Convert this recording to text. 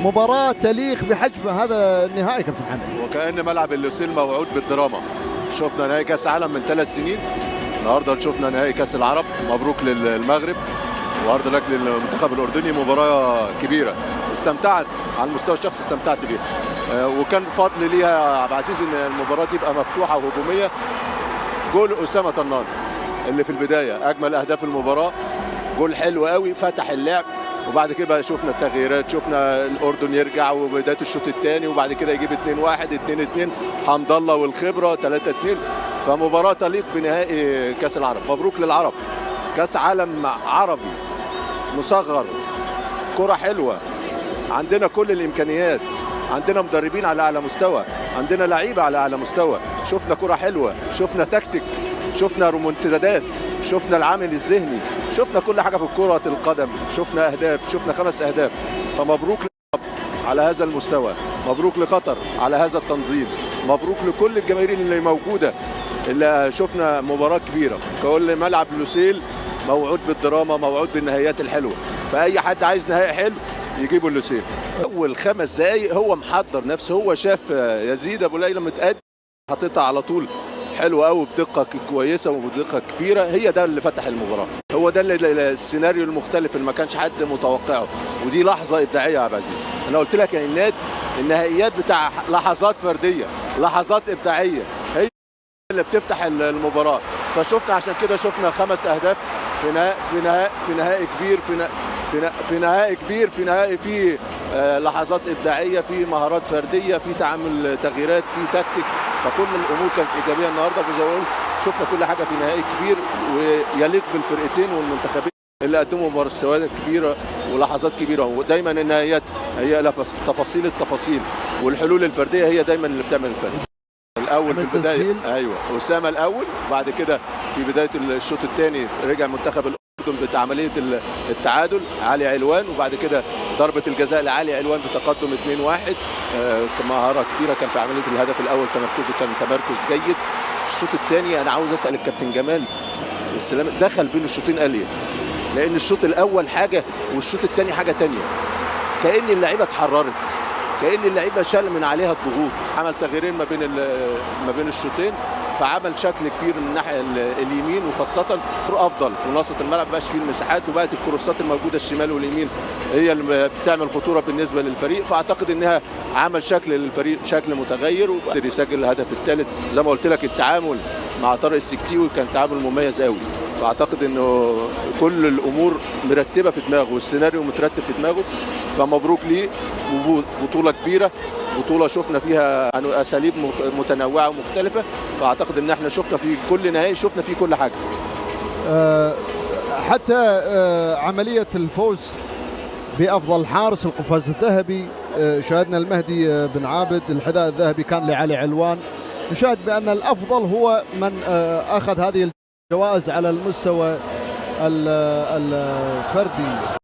مباراة تليق بحجم هذا النهائي كابتن حمد. وكأن ملعب اللوسيل موعود بالدراما. شفنا نهائي كاس عالم من 3 سنين، النهارده شفنا نهائي كاس العرب. مبروك للمغرب وهارد لك للمنتخب الاردني. مباراه كبيره، استمتعت على المستوى الشخصي، استمتعت بيها. وكان فضل ليها يا عبد العزيز ان المباراه تبقى مفتوحه وهجوميه. جول اسامه طنان اللي في البدايه اجمل اهداف المباراه، جول حلو قوي فتح اللعب. وبعد كده شفنا التغييرات، شفنا الاردن يرجع وبدايه الشوط الثاني، وبعد كده يجيب 2-1 2-2 حمد الله والخبره 3-2. فمباراه تليق بنهائي كاس العرب. مبروك للعرب، كاس عالم عربي مصغر، كره حلوه، عندنا كل الامكانيات، عندنا مدربين على اعلى مستوى، عندنا لعيبه على اعلى مستوى. شفنا كره حلوه، شفنا تكتيك، شفنا رومونتادات، شفنا العامل الذهني، شفنا كل حاجه في كره القدم، شفنا اهداف، شفنا 5 اهداف. فمبروك على هذا المستوى، مبروك لقطر على هذا التنظيم، مبروك لكل الجماهير اللي موجوده. اللي شفنا مباراه كبيره، كل ملعب لوسيل موعود بالدراما، موعود بالنهايات الحلوه. فاي حد عايز نهائي حلو يجيبه اللوسيل. اول 5 دقائق هو محضر نفسه، هو شاف يزيد ابو ليلى متقدم، حاططها على طول حلوه قوي بدقه كويسه وبدقه كبيره. هي ده اللي فتح المباراه، هو ده اللي السيناريو المختلف اللي ما كانش حد متوقعه. ودي لحظه ابداعيه يا عبد العزيز. انا قلت لك يا النهائيات بتاع لحظات فرديه، لحظات ابداعيه، هي اللي بتفتح المباراه. فشفنا عشان كده شفنا 5 اهداف في نهائي كبير، في نهائي كبير، في نهائي فيه لحظات ابداعيه، في مهارات فرديه، في تعامل تغييرات، في تكتيك. فكل الامور كانت ايجابيه النهارده. زي ما قلت شفنا كل حاجه في نهائي كبير ويليق بالفرقتين والمنتخبين اللي قدموا مستويات كبيره ولحظات كبيره. ودايما النهائيات هي تفاصيل التفاصيل، والحلول الفرديه هي دايما اللي بتعمل الفرق. الاول في البدايه ايوه اسامه الاول، بعد كده في بدايه الشوط الثاني رجع منتخب الاردن بعمليه التعادل علي علوان، وبعد كده ضربه الجزاء لعلي علوان بتقدم 2-1. مهاره كبيره كان في عمليه الهدف الاول، تمركزه كان تمركز جيد. الشوط الثاني انا عاوز اسال الكابتن جمال السلام، دخل بين الشوطين قال ايه؟ لان الشوط الاول حاجه والشوط الثاني حاجه ثانيه. كأن اللعيبه اتحررت، كأن اللعيبه شال من عليها الضغوط. عمل تغييرين ما بين الشوطين، فعمل شكل كبير من الناحيه اليمين، وخاصه افضل في وسط الملعب، ما بقاش فيه المساحات، وبقت الكروسات الموجوده الشمال واليمين هي اللي بتعمل خطوره بالنسبه للفريق. فاعتقد انها عمل شكل للفريق، شكل متغير، وقدر يسجل الهدف الثالث. زي ما قلت لك التعامل مع طارق السكتيوي كان تعامل مميز قوي. فاعتقد انه كل الامور مرتبه في دماغه والسيناريو مترتب في دماغه. فمبروك ليه، بطوله كبيره، بطوله شفنا فيها اساليب متنوعه ومختلفه. فاعتقد ان احنا شفنا في كل نهائي، شفنا فيه كل حاجه. حتى عمليه الفوز بافضل حارس القفاز الذهبي، شاهدنا المهدي بن عابد الحذاء الذهبي كان لعلي علوان. نشاهد بان الافضل هو من اخذ هذه الجوائز على المستوى الفردي.